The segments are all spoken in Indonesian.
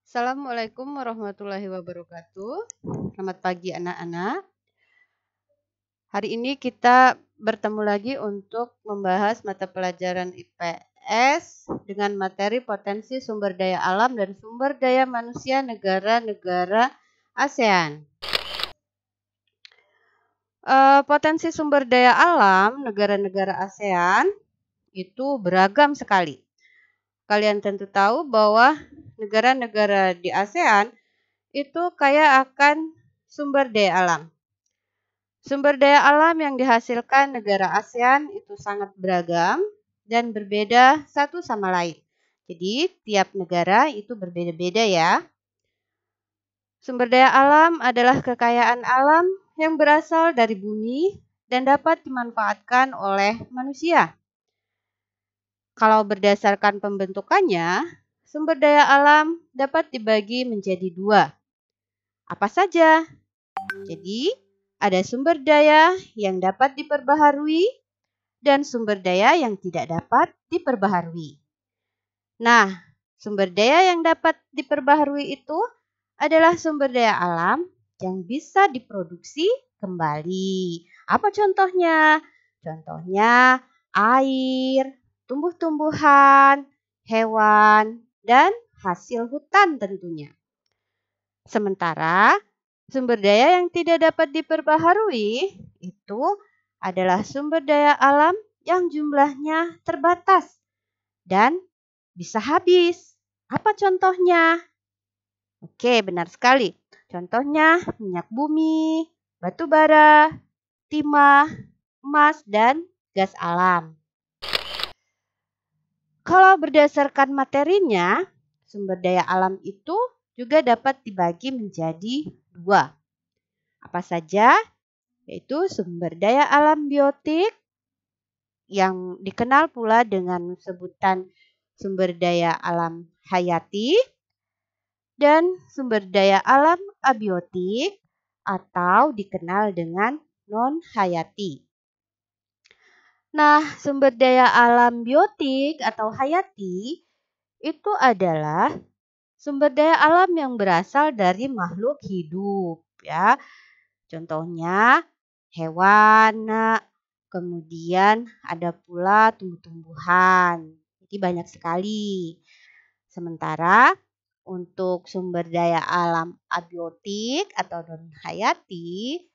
Assalamualaikum warahmatullahi wabarakatuh. Selamat pagi anak-anak. Hari ini kita bertemu lagi untuk membahas mata pelajaran IPS dengan materi potensi sumber daya alam dan sumber daya manusia negara-negara ASEAN. Potensi sumber daya alam negara-negara ASEAN itu beragam sekali. Kalian tentu tahu bahwa negara-negara di ASEAN itu kaya akan sumber daya alam. Sumber daya alam yang dihasilkan negara ASEAN itu sangat beragam dan berbeda satu sama lain. Jadi, tiap negara itu berbeda-beda ya. Sumber daya alam adalah kekayaan alam yang berasal dari bumi dan dapat dimanfaatkan oleh manusia. Kalau berdasarkan pembentukannya, sumber daya alam dapat dibagi menjadi dua. Apa saja? Jadi, ada sumber daya yang dapat diperbaharui dan sumber daya yang tidak dapat diperbaharui. Nah, sumber daya yang dapat diperbaharui itu adalah sumber daya alam yang bisa diproduksi kembali. Apa contohnya? Contohnya air, tumbuh-tumbuhan, hewan, dan hasil hutan tentunya. Sementara sumber daya yang tidak dapat diperbaharui itu adalah sumber daya alam yang jumlahnya terbatas dan bisa habis. Apa contohnya? Oke, benar sekali. Contohnya minyak bumi, batu bara, timah, emas, dan gas alam. Kalau berdasarkan materinya, sumber daya alam itu juga dapat dibagi menjadi dua. Apa saja? Yaitu sumber daya alam biotik yang dikenal pula dengan sebutan sumber daya alam hayati dan sumber daya alam abiotik atau dikenal dengan non-hayati. Nah, sumber daya alam biotik atau hayati itu adalah sumber daya alam yang berasal dari makhluk hidup ya. Contohnya hewan, kemudian ada pula tumbuh-tumbuhan. Jadi banyak sekali. Sementara untuk sumber daya alam abiotik atau non-hayati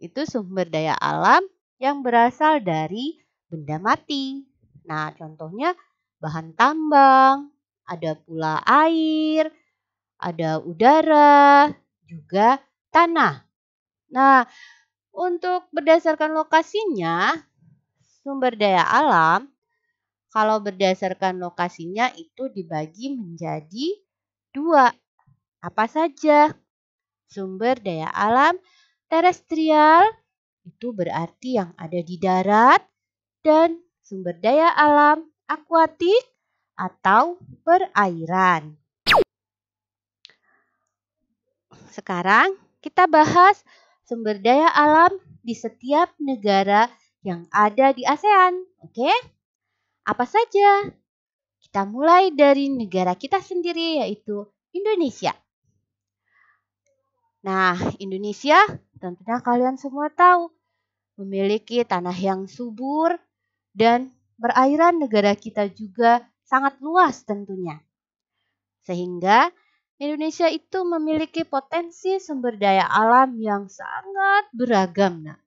itu sumber daya alam yang berasal dari benda mati. Nah, contohnya bahan tambang, ada pula air, ada udara, juga tanah. Nah, untuk berdasarkan lokasinya, sumber daya alam, kalau berdasarkan lokasinya itu dibagi menjadi dua. Apa saja? Sumber daya alam terestrial itu berarti yang ada di darat dan sumber daya alam akuatik atau perairan. Sekarang kita bahas sumber daya alam di setiap negara yang ada di ASEAN. Oke? Apa saja? Kita mulai dari negara kita sendiri yaitu Indonesia. Nah, Indonesia tentunya kalian semua tahu memiliki tanah yang subur dan perairan negara kita juga sangat luas tentunya. Sehingga Indonesia itu memiliki potensi sumber daya alam yang sangat beragam. Nah,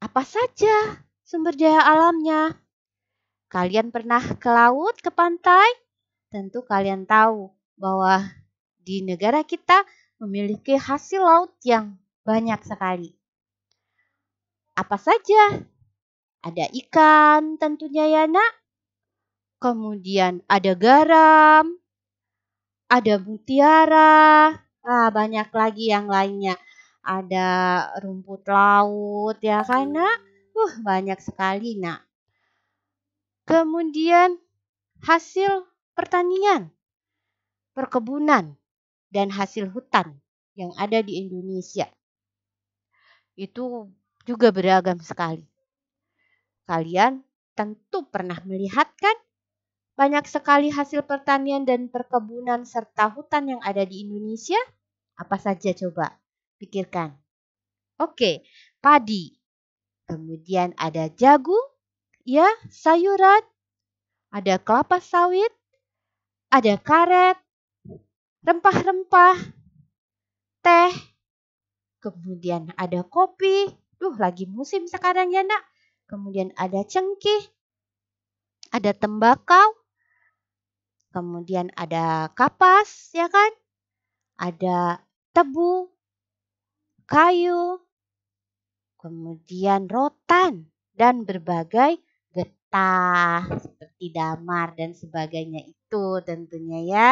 apa saja sumber daya alamnya? Kalian pernah ke laut, ke pantai? Tentu kalian tahu bahwa di negara kita memiliki hasil laut yang banyak sekali. Apa saja? Ada ikan tentunya ya nak. Kemudian ada garam, ada mutiara, banyak lagi yang lainnya. Ada rumput laut ya kan nak? Banyak sekali nak. Kemudian hasil pertanian, perkebunan, dan hasil hutan yang ada di Indonesia. Itu juga beragam sekali. Kalian tentu pernah melihat kan banyak sekali hasil pertanian dan perkebunan serta hutan yang ada di Indonesia? Apa saja coba? Pikirkan. Oke, padi. Kemudian ada jagung, ya, sayuran, ada kelapa sawit, ada karet, rempah-rempah, teh, kemudian ada kopi. Lagi musim sekarang ya, Nak. Kemudian ada cengkeh, ada tembakau, kemudian ada kapas, ya kan? Ada tebu, kayu, kemudian rotan, dan berbagai getah seperti damar dan sebagainya itu tentunya ya.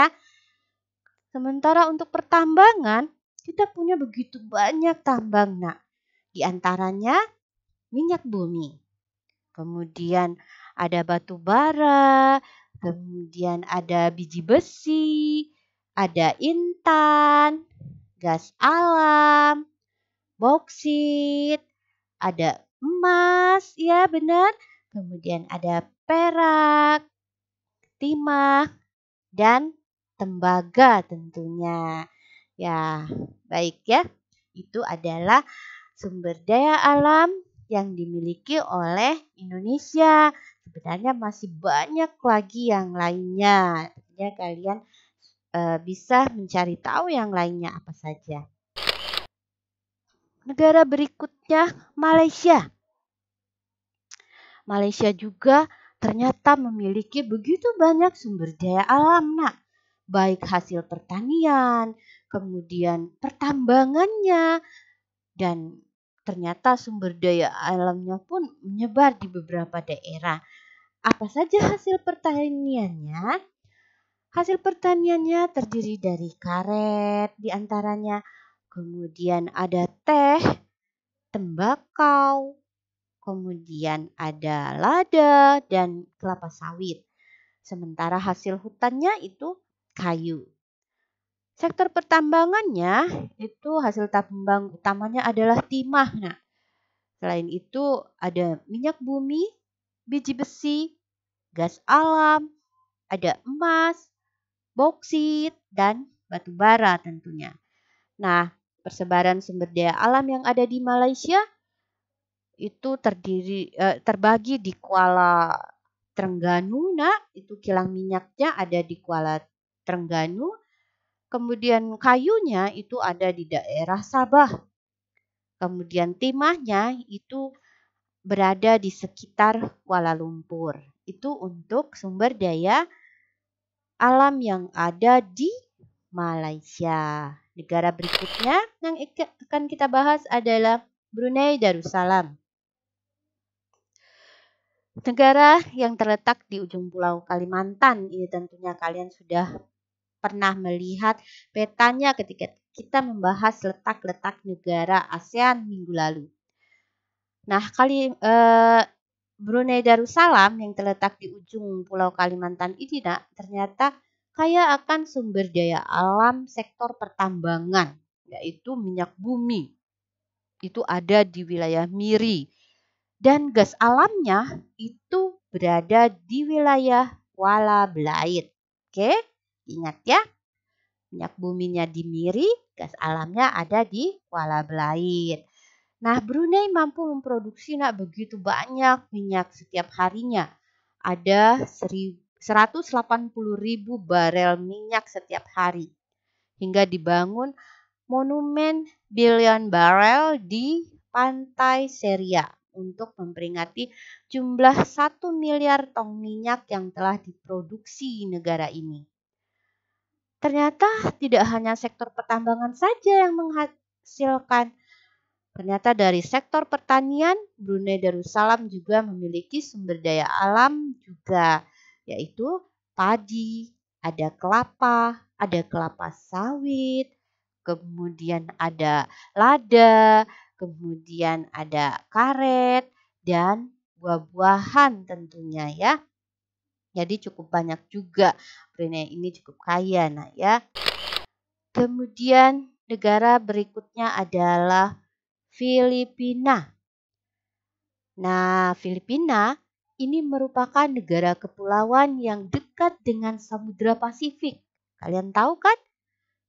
Sementara untuk pertambangan, kita punya begitu banyak tambang, Nak. Di antaranya minyak bumi. Kemudian ada batu bara, kemudian ada biji besi, ada intan, gas alam, boksit, ada emas, ya benar. Kemudian ada perak, timah, dan tembaga tentunya. Ya, baik ya. Itu adalah sumber daya alam yang dimiliki oleh Indonesia. Sebenarnya masih banyak lagi yang lainnya. Tentunya kalian bisa mencari tahu yang lainnya apa saja. Negara berikutnya Malaysia. Malaysia juga ternyata memiliki begitu banyak sumber daya alam, Nak. Baik hasil pertanian, kemudian pertambangannya, dan ternyata sumber daya alamnya pun menyebar di beberapa daerah. Apa saja hasil pertaniannya? Hasil pertaniannya terdiri dari karet diantaranya, kemudian ada teh, tembakau, kemudian ada lada dan kelapa sawit. Sementara hasil hutannya itu kayu. Sektor pertambangannya itu hasil tambang utamanya adalah timah. Nah, selain itu ada minyak bumi, biji besi, gas alam, ada emas, boksit, dan batu bara tentunya. Nah, persebaran sumber daya alam yang ada di Malaysia itu terbagi di Kuala Terengganu, Nak. Itu kilang minyaknya ada di Kuala Terengganu. Kemudian kayunya itu ada di daerah Sabah. Kemudian timahnya itu berada di sekitar Kuala Lumpur. Itu untuk sumber daya alam yang ada di Malaysia. Negara berikutnya yang akan kita bahas adalah Brunei Darussalam. Negara yang terletak di ujung pulau Kalimantan. Ini tentunya kalian sudah pernah melihat petanya ketika kita membahas letak-letak negara ASEAN minggu lalu. Nah, Brunei Darussalam yang terletak di ujung pulau Kalimantan ini, Nak, ternyata kaya akan sumber daya alam sektor pertambangan, yaitu minyak bumi. Itu ada di wilayah Miri. Dan gas alamnya itu berada di wilayah Kuala Belait. Oke, ingat ya. Minyak buminya di Miri, gas alamnya ada di Kuala Belait. Nah, Brunei mampu memproduksi begitu banyak minyak setiap harinya. Ada 180.000 barel minyak setiap hari. Hingga dibangun monumen billion barrel di Pantai Seria untuk memperingati jumlah 1 miliar tong minyak yang telah diproduksi negara ini. Ternyata tidak hanya sektor pertambangan saja yang menghasilkan. Ternyata dari sektor pertanian, Brunei Darussalam juga memiliki sumber daya alam juga, yaitu padi, ada kelapa sawit, kemudian ada lada, kemudian ada karet, dan buah-buahan tentunya ya. Jadi cukup banyak juga, Brunei ini cukup kaya ya. Kemudian negara berikutnya adalah Filipina. Nah, Filipina ini merupakan negara kepulauan yang dekat dengan Samudra Pasifik. Kalian tahu kan?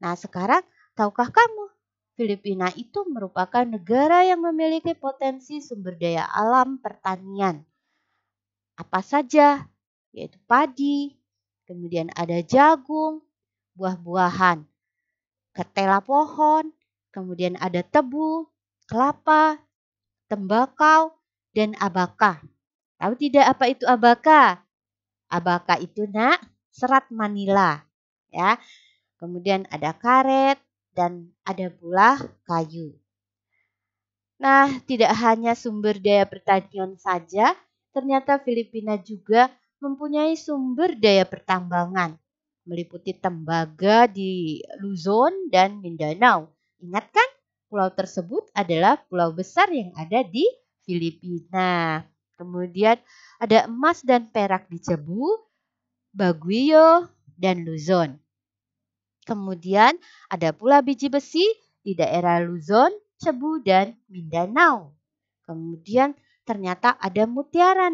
Nah, sekarang tahukah kamu? Filipina itu merupakan negara yang memiliki potensi sumber daya alam pertanian. Apa saja? Yaitu padi, kemudian ada jagung, buah-buahan, ketela pohon, kemudian ada tebu, kelapa, tembakau, dan abaka. Tahu tidak apa itu abaka? Abaka itu serat Manila, ya. Kemudian ada karet dan ada pula kayu. Nah, tidak hanya sumber daya pertanian saja, ternyata Filipina juga mempunyai sumber daya pertambangan, meliputi tembaga di Luzon dan Mindanao. Ingat kan? Pulau tersebut adalah pulau besar yang ada di Filipina. Kemudian ada emas dan perak di Cebu, Baguio, dan Luzon. Kemudian ada pula biji besi di daerah Luzon, Cebu, dan Mindanao. Kemudian ternyata ada mutiara,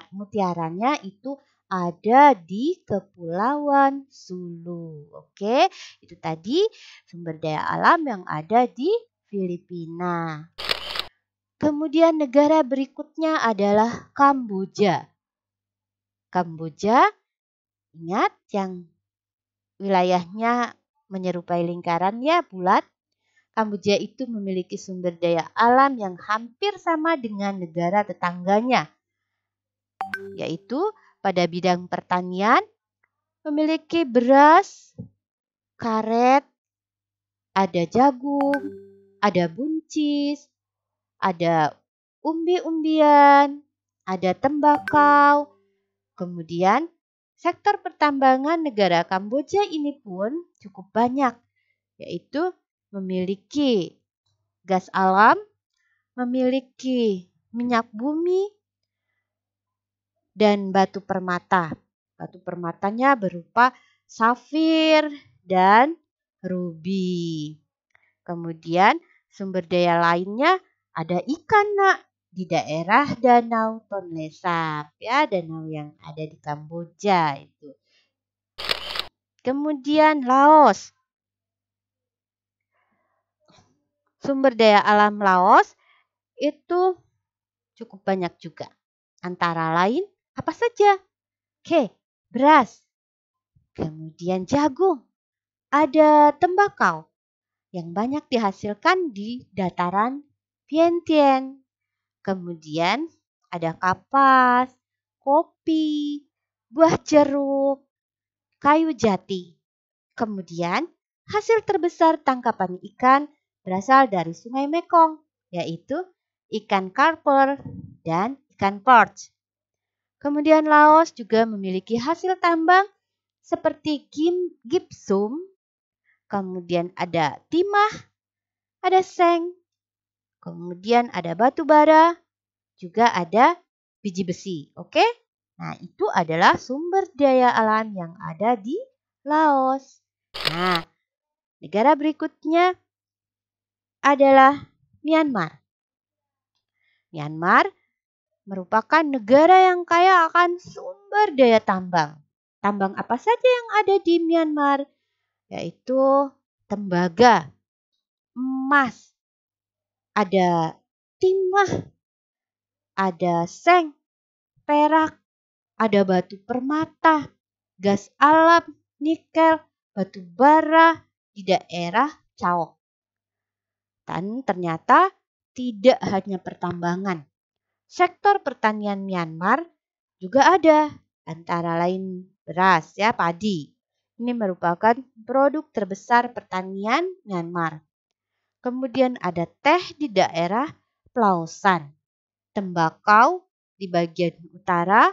Mutiaranya itu ada di Kepulauan Sulu. Oke, itu tadi sumber daya alam yang ada di Filipina. Kemudian negara berikutnya adalah Kamboja. Kamboja, ingat yang wilayahnya menyerupai lingkaran ya, bulat. Kamboja itu memiliki sumber daya alam yang hampir sama dengan negara tetangganya, yaitu pada bidang pertanian memiliki beras, karet, ada jagung, ada buncis, ada umbi-umbian, ada tembakau. Kemudian sektor pertambangan negara Kamboja ini pun cukup banyak, yaitu memiliki gas alam, memiliki minyak bumi, dan batu permata. Batu permatanya berupa safir dan rubi. Kemudian sumber daya lainnya ada ikan di daerah Danau Tonle Sap, ya, danau yang ada di Kamboja itu. Kemudian Laos. Sumber daya alam Laos itu cukup banyak juga. Antara lain apa saja? Oke, beras. Kemudian jagung. Ada tembakau yang banyak dihasilkan di dataran Vientiane. Kemudian ada kapas, kopi, buah jeruk, kayu jati. Kemudian hasil terbesar tangkapan ikan berasal dari Sungai Mekong, yaitu ikan karper dan ikan perch. Kemudian Laos juga memiliki hasil tambang seperti gipsum, kemudian ada timah, ada seng, kemudian ada batu bara, juga ada biji besi. Oke? Nah, itu adalah sumber daya alam yang ada di Laos. Nah, negara berikutnya adalah Myanmar. Myanmar merupakan negara yang kaya akan sumber daya tambang. Tambang apa saja yang ada di Myanmar? Yaitu tembaga, emas, ada timah, ada seng, perak, ada batu permata, gas alam, nikel, batu bara di daerah Chao. Dan ternyata tidak hanya pertambangan. Sektor pertanian Myanmar juga ada, antara lain beras, ya, padi. Ini merupakan produk terbesar pertanian Myanmar. Kemudian ada teh di daerah Plaosan, tembakau di bagian utara,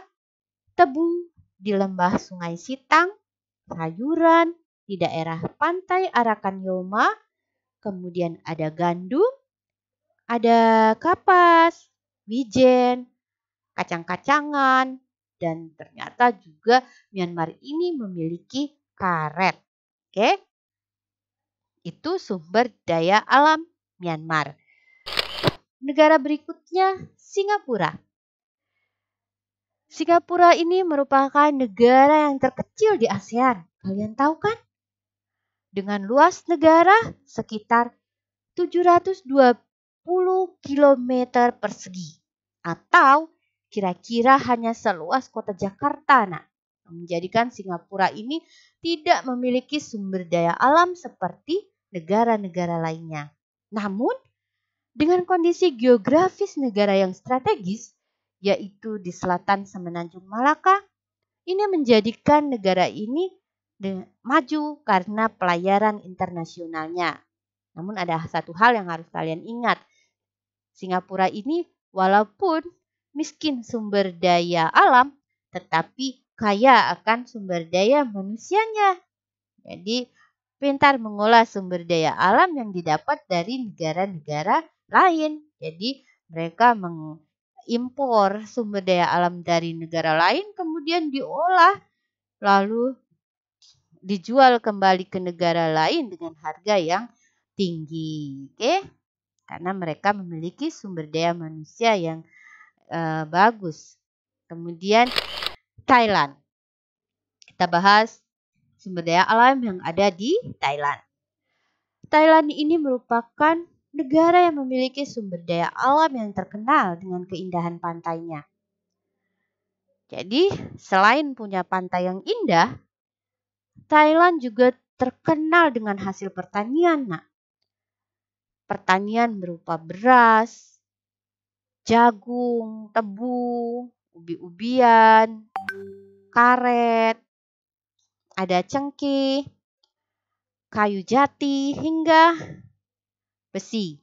tebu di lembah Sungai Sitang, sayuran di daerah pantai Arakan Yoma, kemudian ada gandum, ada kapas, wijen, kacang-kacangan, dan ternyata juga Myanmar ini memiliki karet. Oke? Itu sumber daya alam Myanmar. Negara berikutnya Singapura. Singapura ini merupakan negara yang terkecil di ASEAN. Kalian tahu kan? Dengan luas negara sekitar 720 kilometer persegi. Atau kira-kira hanya seluas kota Jakarta, nah. Menjadikan Singapura ini tidak memiliki sumber daya alam seperti negara-negara lainnya. Namun, dengan kondisi geografis negara yang strategis, yaitu di selatan Semenanjung Malaka, ini menjadikan negara ini maju karena pelayaran internasionalnya. Namun ada satu hal yang harus kalian ingat. Singapura ini walaupun miskin sumber daya alam, tetapi kaya akan sumber daya manusianya. Jadi pintar mengolah sumber daya alam yang didapat dari negara-negara lain. Jadi mereka mengimpor sumber daya alam dari negara lain, kemudian diolah, lalu dijual kembali ke negara lain dengan harga yang tinggi. Oke? Karena mereka memiliki sumber daya manusia yang bagus. Kemudian Thailand. Kita bahas sumber daya alam yang ada di Thailand. Thailand ini merupakan negara yang memiliki sumber daya alam yang terkenal dengan keindahan pantainya. Jadi, selain punya pantai yang indah, Thailand juga terkenal dengan hasil pertanian. Nah, pertanian berupa beras, jagung, tebu, ubi-ubian, karet, ada cengkeh, kayu jati, hingga besi.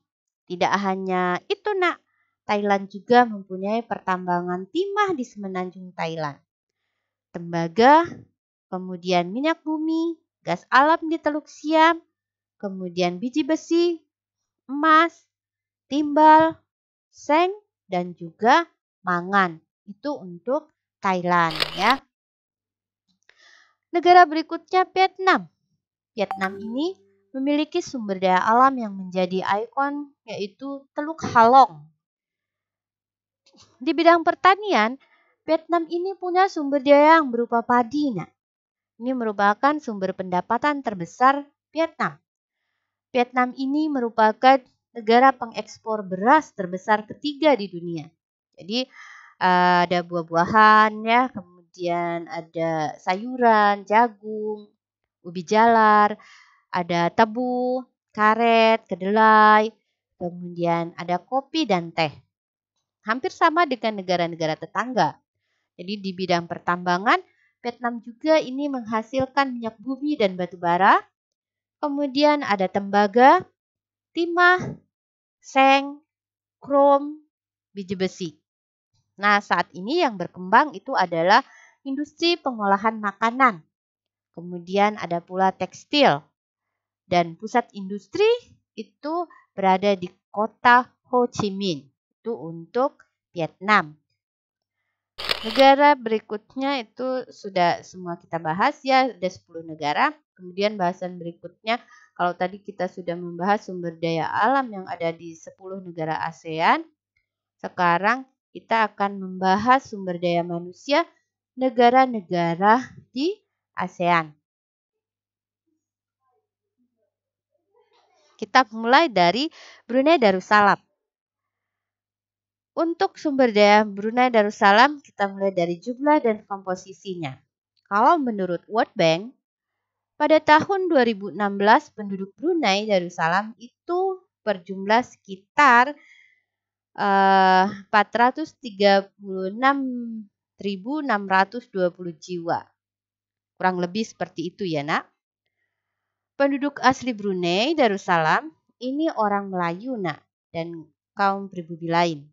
Tidak hanya itu, nak. Thailand juga mempunyai pertambangan timah di semenanjung Thailand. Tembaga, kemudian minyak bumi, gas alam di Teluk Siam, kemudian biji besi, emas, timbal, seng, dan juga mangan. Itu untuk Thailand ya. Negara berikutnya Vietnam. Vietnam ini memiliki sumber daya alam yang menjadi ikon, yaitu Teluk Halong. Di bidang pertanian, Vietnam ini punya sumber daya yang berupa padi. Nah, ini merupakan sumber pendapatan terbesar Vietnam. Vietnam ini merupakan negara pengekspor beras terbesar ketiga di dunia. Jadi ada buah-buahan ya, kemudian ada sayuran, jagung, ubi jalar, ada tebu, karet, kedelai, kemudian ada kopi dan teh. Hampir sama dengan negara-negara tetangga. Jadi di bidang pertambangan, Vietnam juga ini menghasilkan minyak bumi dan batu bara. Kemudian ada tembaga, timah, seng, krom, biji besi. Nah, saat ini yang berkembang itu adalah industri pengolahan makanan. Kemudian ada pula tekstil. Dan pusat industri itu berada di kota Ho Chi Minh. Itu untuk Vietnam. Negara berikutnya itu sudah semua kita bahas ya, ada 10 negara. Kemudian bahasan berikutnya, kalau tadi kita sudah membahas sumber daya alam yang ada di 10 negara ASEAN, sekarang kita akan membahas sumber daya manusia negara-negara di ASEAN. Kita mulai dari Brunei Darussalam. Untuk sumber daya Brunei Darussalam, kita mulai dari jumlah dan komposisinya. Kalau menurut World Bank, pada tahun 2016 penduduk Brunei Darussalam itu berjumlah sekitar 436.620 jiwa. Kurang lebih seperti itu ya, nak. Penduduk asli Brunei Darussalam ini orang Melayu, nak, dan kaum pribumi lain.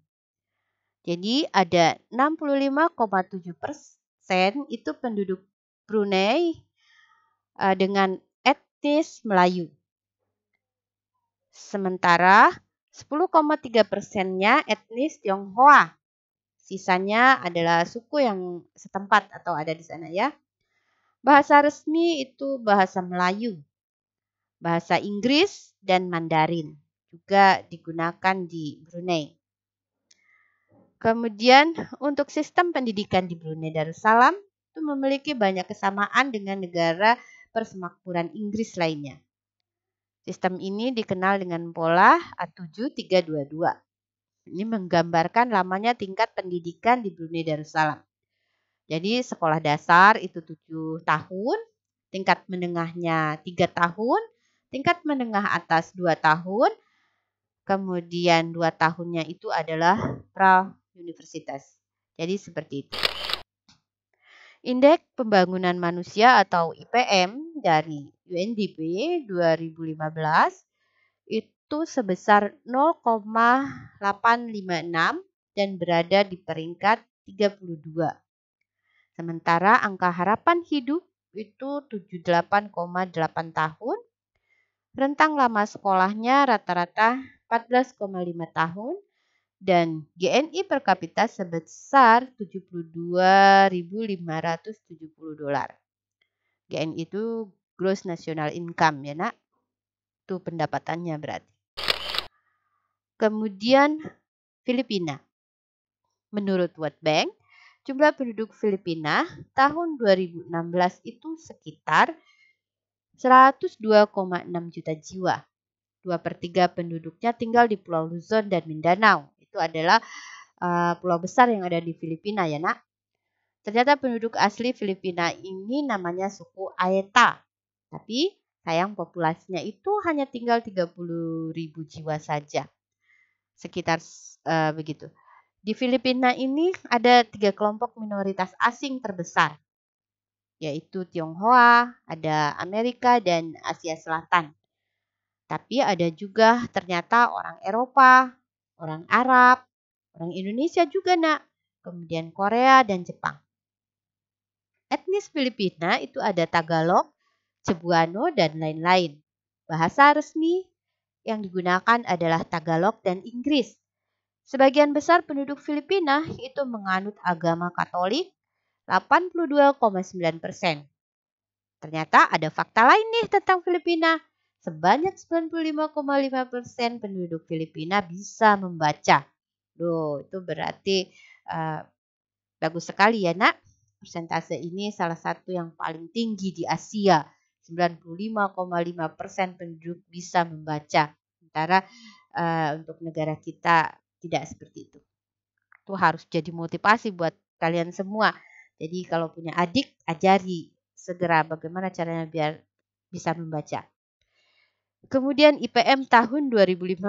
Jadi ada 65,7% itu penduduk Brunei dengan etnis Melayu. Sementara 10,3%-nya etnis Tionghoa. Sisanya adalah suku yang setempat atau ada di sana ya. Bahasa resmi itu bahasa Melayu, bahasa Inggris, dan Mandarin juga digunakan di Brunei. Kemudian untuk sistem pendidikan di Brunei Darussalam itu memiliki banyak kesamaan dengan negara persemakmuran Inggris lainnya. Sistem ini dikenal dengan pola A7322. Ini menggambarkan lamanya tingkat pendidikan di Brunei Darussalam. Jadi sekolah dasar itu 7 tahun, tingkat menengahnya 3 tahun, tingkat menengah atas 2 tahun, kemudian 2 tahunnya itu adalah pra-universitas. Jadi seperti itu. Indeks Pembangunan Manusia atau IPM dari UNDP 2015 itu sebesar 0,856 dan berada di peringkat 32. Sementara angka harapan hidup itu 78,8 tahun. Rentang lama sekolahnya rata-rata 14,5 tahun dan GNI per kapita sebesar 72.570 dolar. GNI itu Gross National Income ya nak. Itu pendapatannya berarti. Kemudian Filipina. Menurut World Bank, jumlah penduduk Filipina tahun 2016 itu sekitar 102,6 juta jiwa. 2/3 penduduknya tinggal di Pulau Luzon dan Mindanao. Itu adalah pulau besar yang ada di Filipina ya nak. Ternyata penduduk asli Filipina ini namanya suku Aeta. Tapi sayang populasinya itu hanya tinggal 30.000 jiwa saja. Sekitar begitu. Di Filipina ini ada 3 kelompok minoritas asing terbesar. Yaitu Tionghoa, ada Amerika, dan Asia Selatan. Tapi ada juga ternyata orang Eropa, orang Arab, orang Indonesia juga nak. Kemudian Korea dan Jepang. Etnis Filipina itu ada Tagalog, Cebuano, dan lain-lain. Bahasa resmi yang digunakan adalah Tagalog dan Inggris. Sebagian besar penduduk Filipina itu menganut agama Katolik, 82,9%. Ternyata ada fakta lain nih tentang Filipina. Sebanyak 95,5% penduduk Filipina bisa membaca. Loh, itu berarti bagus sekali ya nak. Persentase ini salah satu yang paling tinggi di Asia. 95,5% penduduk bisa membaca. Sementara untuk negara kita tidak seperti itu. Itu harus jadi motivasi buat kalian semua. Jadi kalau punya adik, ajari segera bagaimana caranya biar bisa membaca. Kemudian IPM tahun 2015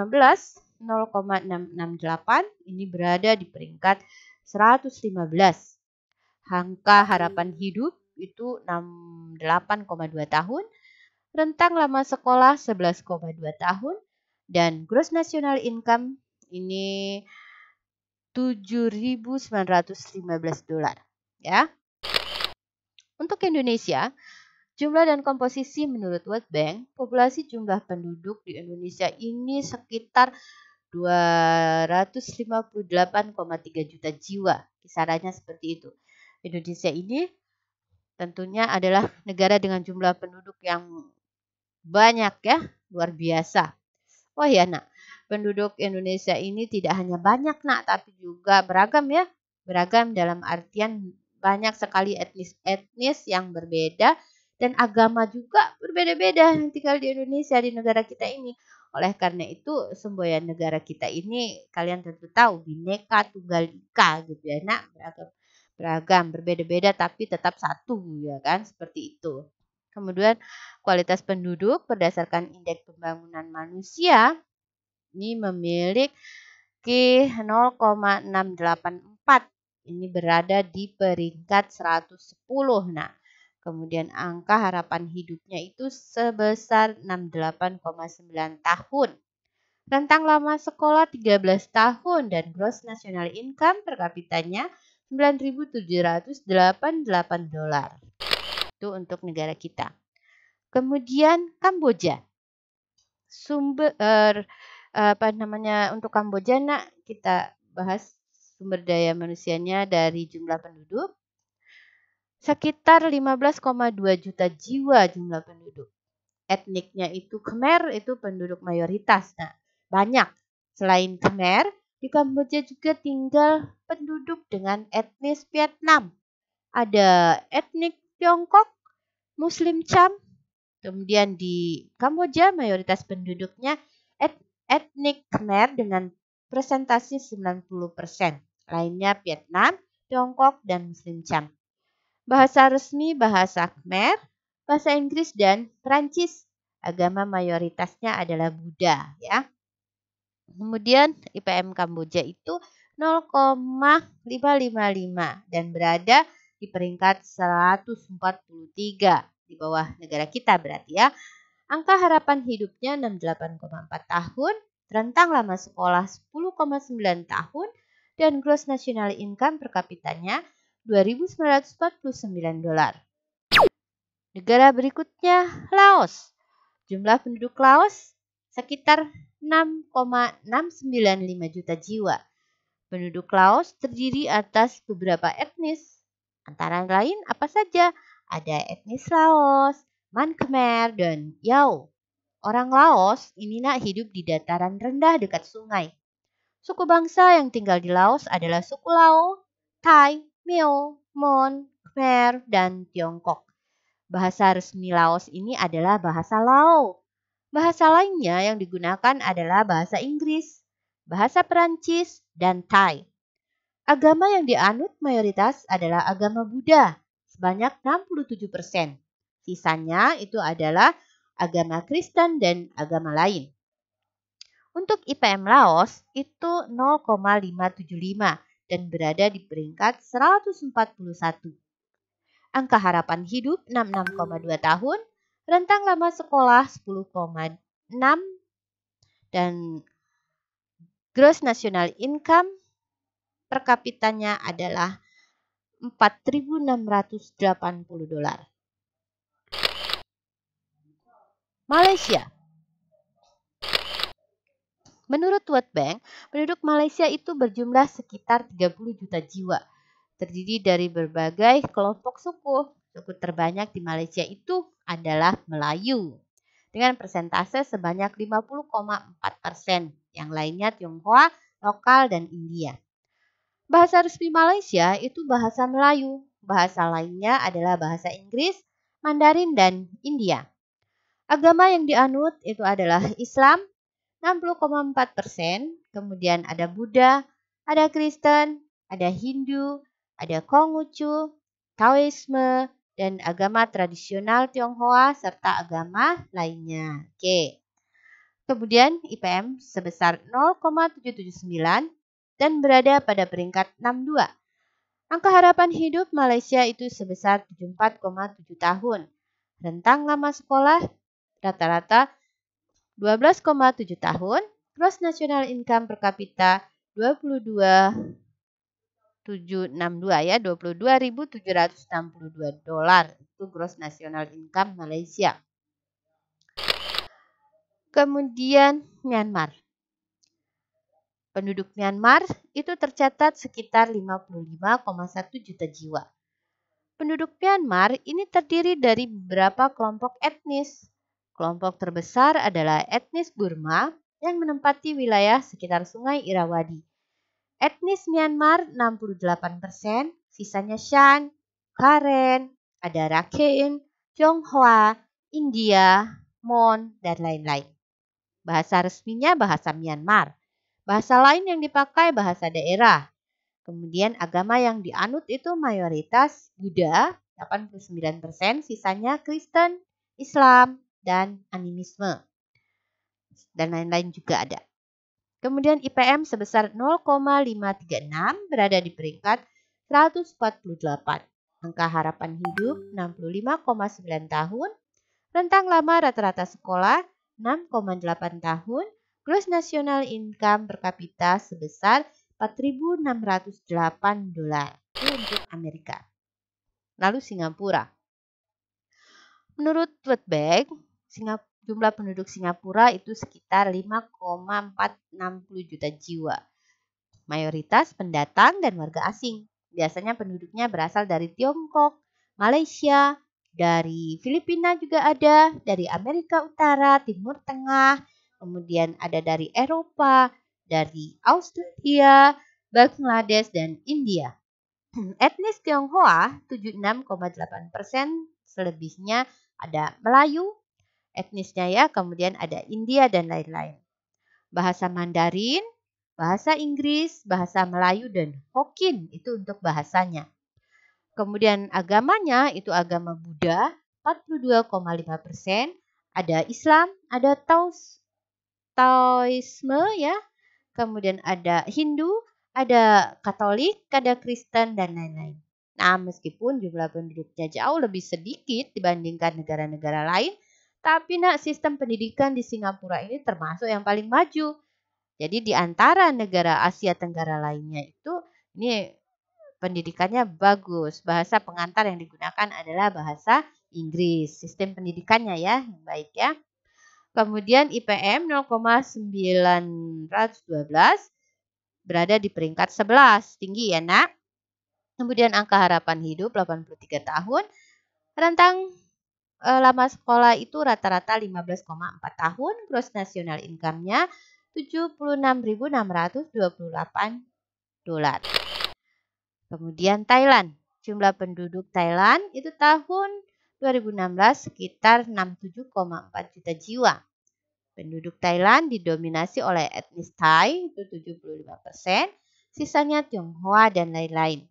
0,668 ini berada di peringkat 115. Angka harapan hidup itu 68,2 tahun, rentang lama sekolah 11,2 tahun, dan gross national income ini 7.915 dolar. Ya. Untuk Indonesia, jumlah dan komposisi menurut World Bank, populasi jumlah penduduk di Indonesia ini sekitar 258,3 juta jiwa. Kisarannya seperti itu. Indonesia ini tentunya adalah negara dengan jumlah penduduk yang banyak ya, luar biasa. Oh ya nak, penduduk Indonesia ini tidak hanya banyak nak, tapi juga beragam ya. Beragam dalam artian banyak sekali etnis yang berbeda dan agama juga berbeda-beda yang tinggal di Indonesia, di negara kita ini. Oleh karena itu semboyan negara kita ini kalian tentu tahu Bhinneka Tunggal Ika gitu ya nak, beragam berbeda-beda tapi tetap satu ya kan, seperti itu. Kemudian kualitas penduduk berdasarkan indeks pembangunan manusia ini memiliki 0,684. Ini berada di peringkat 110. Nah, kemudian angka harapan hidupnya itu sebesar 68,9 tahun. Rentang lama sekolah 13 tahun dan gross national income per kapitanya 9.788 dolar. Itu untuk negara kita. Kemudian Kamboja. Untuk Kamboja nak kita bahas sumber daya manusianya dari jumlah penduduk. Sekitar 15,2 juta jiwa jumlah penduduk. Etniknya itu Khmer, itu penduduk mayoritas. Nah, banyak. Selain Khmer, Di Kamboja juga tinggal penduduk dengan etnis Vietnam. Ada etnik Tiongkok, Muslim Cham. Kemudian di Kamboja mayoritas penduduknya etnik Khmer dengan presentasi 90%. Lainnya Vietnam, Tiongkok, dan Muslim Cham. Bahasa resmi bahasa Khmer, bahasa Inggris, dan Perancis. Agama mayoritasnya adalah Buddha, ya. Kemudian IPM Kamboja itu 0,555 dan berada di peringkat 143 di bawah negara kita berarti ya. Angka harapan hidupnya 68,4 tahun, rentang lama sekolah 10,9 tahun, dan gross national income per kapitanya $2.949. Negara berikutnya Laos. Jumlah penduduk Laos sekitar 6,695 juta jiwa. Penduduk Laos terdiri atas beberapa etnis. Antara lain apa saja? Ada etnis Laos, Man Khmer, dan Yao. Orang Laos ini hidup di dataran rendah dekat sungai. Suku bangsa yang tinggal di Laos adalah suku Lao, Thai, Miao, Mon, Khmer, dan Tiongkok. Bahasa resmi Laos ini adalah bahasa Lao. Bahasa lainnya yang digunakan adalah bahasa Inggris, bahasa Perancis, dan Thai. Agama yang dianut mayoritas adalah agama Buddha, sebanyak 67%. Sisanya itu adalah agama Kristen dan agama lain. Untuk IPM Laos itu 0,575 dan berada di peringkat 141. Angka harapan hidup 66,2 tahun, rentang lama sekolah 10,6 dan gross national income per kapitanya adalah $4.680. Malaysia. Menurut World Bank, penduduk Malaysia itu berjumlah sekitar 30 juta jiwa. Terdiri dari berbagai kelompok suku. Suku terbanyak di Malaysia itu adalah Melayu dengan persentase sebanyak 50,4%. Yang lainnya Tionghoa, lokal, dan India. Bahasa resmi Malaysia itu bahasa Melayu. Bahasa lainnya adalah bahasa Inggris, Mandarin, dan India. Agama yang dianut itu adalah Islam 60,4%, kemudian ada Buddha, ada Kristen, ada Hindu, ada Konghucu, Taoisme, dan agama tradisional Tionghoa serta agama lainnya. Oke. Kemudian IPM sebesar 0,779 dan berada pada peringkat 62. Angka harapan hidup Malaysia itu sebesar 74,7 tahun. Rentang lama sekolah rata-rata 12,7 tahun, gross national income per kapita 22.762 ya, $22.762 itu gross national income Malaysia. Kemudian Myanmar. Penduduk Myanmar itu tercatat sekitar 55,1 juta jiwa. Penduduk Myanmar ini terdiri dari beberapa kelompok etnis. Kelompok terbesar adalah etnis Burma yang menempati wilayah sekitar Sungai Irrawaddy. Etnis Myanmar 68%, sisanya Shan, Karen, ada Rakhine, Tionghoa, India, Mon, dan lain-lain. Bahasa resminya bahasa Myanmar. Bahasa lain yang dipakai bahasa daerah. Kemudian agama yang dianut itu mayoritas Buddha, 89%, sisanya Kristen, Islam, dan animisme. Dan lain-lain juga ada. Kemudian IPM sebesar 0,536 berada di peringkat 148. Angka harapan hidup 65,9 tahun. Rentang lama rata-rata sekolah 6,8 tahun. Gross national income per kapita sebesar $4.608 untuk Amerika. Lalu Singapura. Menurut World Bank, jumlah penduduk Singapura itu sekitar 5,460 juta jiwa. Mayoritas pendatang dan warga asing. Biasanya penduduknya berasal dari Tiongkok, Malaysia, dari Filipina juga ada, dari Amerika Utara, Timur Tengah, kemudian ada dari Eropa, dari Australia, Bangladesh, dan India. Etnis Tionghoa 76,8%, selebihnya ada Melayu, etnisnya ya, kemudian ada India dan lain-lain. Bahasa Mandarin, bahasa Inggris, bahasa Melayu, dan Hokkien itu untuk bahasanya. Kemudian agamanya itu agama Buddha 42,5%, ada Islam, ada Taoisme ya, kemudian ada Hindu, ada Katolik, ada Kristen, dan lain-lain. Nah, meskipun jumlah penduduknya jauh lebih sedikit dibandingkan negara-negara lain, tapi sistem pendidikan di Singapura ini termasuk yang paling maju. Jadi di antara negara Asia Tenggara lainnya itu, ini pendidikannya bagus. Bahasa pengantar yang digunakan adalah bahasa Inggris. Sistem pendidikannya ya, yang baik ya. Kemudian IPM 0,912 berada di peringkat 11. Tinggi ya nak. Kemudian angka harapan hidup 83 tahun. Rentang lama sekolah itu rata-rata 15,4 tahun. Gross national income-nya $76.628. Kemudian Thailand. Jumlah penduduk Thailand itu tahun 2016 sekitar 67,4 juta jiwa. Penduduk Thailand didominasi oleh etnis Thai itu 75%, sisanya Tionghoa dan lain-lain.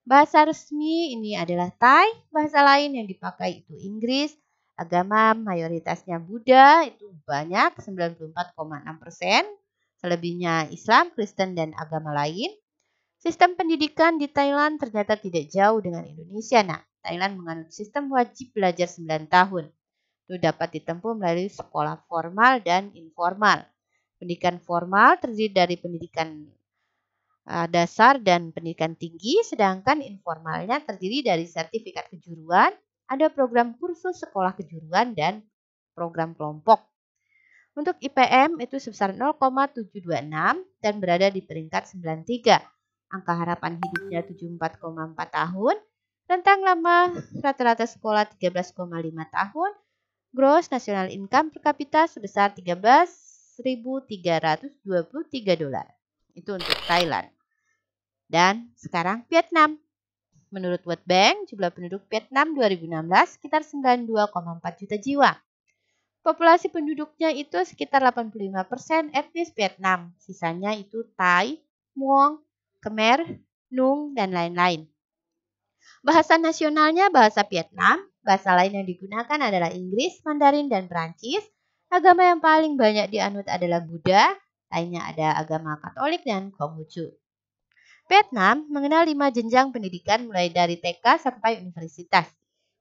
Bahasa resmi ini adalah Thai, bahasa lain yang dipakai itu Inggris, agama mayoritasnya Buddha itu banyak 94,6%, selebihnya Islam, Kristen dan agama lain. Sistem pendidikan di Thailand ternyata tidak jauh dengan Indonesia. Nah, Thailand menganut sistem wajib belajar 9 tahun. Itu dapat ditempuh melalui sekolah formal dan informal. Pendidikan formal terdiri dari pendidikan dasar dan pendidikan tinggi, sedangkan informalnya terdiri dari sertifikat kejuruan, ada program kursus sekolah kejuruan dan program kelompok. Untuk IPM itu sebesar 0,726 dan berada di peringkat 93. Angka harapan hidupnya 74,4 tahun, rentang lama rata-rata sekolah 13,5 tahun, gross national income per kapita sebesar $13.323. Itu untuk Thailand. Dan sekarang Vietnam. Menurut World Bank, jumlah penduduk Vietnam 2016 sekitar 92,4 juta jiwa. Populasi penduduknya itu sekitar 85% etnis Vietnam. Sisanya itu Thai, Muong, Khmer, Nung, dan lain-lain. Bahasa nasionalnya bahasa Vietnam. Bahasa lain yang digunakan adalah Inggris, Mandarin, dan Perancis. Agama yang paling banyak dianut adalah Buddha. Lainnya ada agama Katolik dan Konghucu. Vietnam mengenal 5 jenjang pendidikan mulai dari TK sampai universitas.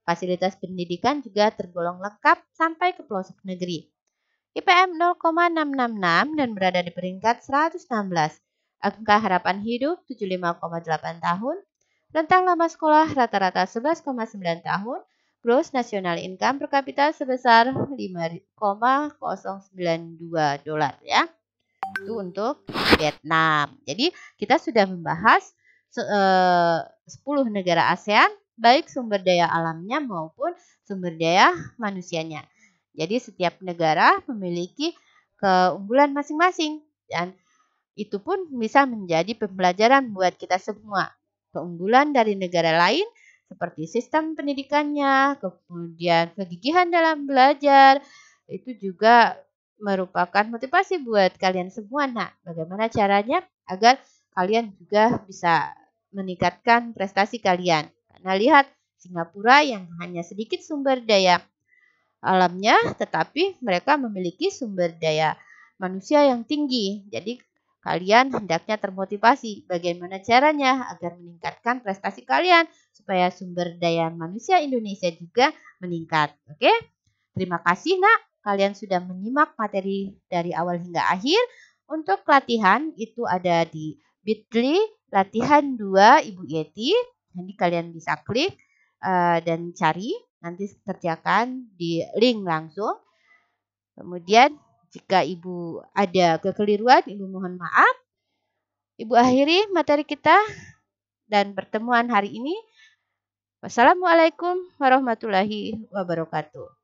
Fasilitas pendidikan juga tergolong lengkap sampai ke pelosok negeri. IPM 0,666 dan berada di peringkat 116. Angka harapan hidup 75,8 tahun. Rentang lama sekolah rata-rata 11,9 tahun. Gross national income per kapita sebesar $5,092 ya. Itu untuk Vietnam. Jadi kita sudah membahas 10 negara ASEAN, baik sumber daya alamnya maupun sumber daya manusianya. Jadi setiap negara memiliki keunggulan masing-masing dan itu pun bisa menjadi pembelajaran buat kita semua. Keunggulan dari negara lain seperti sistem pendidikannya, kemudian kegigihan dalam belajar, itu juga merupakan motivasi buat kalian semua. Nah, bagaimana caranya agar kalian juga bisa meningkatkan prestasi kalian? Karena lihat Singapura yang hanya sedikit sumber daya alamnya, tetapi mereka memiliki sumber daya manusia yang tinggi. Jadi kalian hendaknya termotivasi bagaimana caranya agar meningkatkan prestasi kalian supaya sumber daya manusia Indonesia juga meningkat. Oke? Terima kasih nak, kalian sudah menyimak materi dari awal hingga akhir. Untuk latihan itu ada di Bitly latihan 2 Ibu Yeti. Nanti kalian bisa klik dan cari, nanti kerjakan di link langsung. Kemudian jika Ibu ada kekeliruan, Ibu mohon maaf. Ibu akhiri materi kita dan pertemuan hari ini. Wassalamualaikum warahmatullahi wabarakatuh.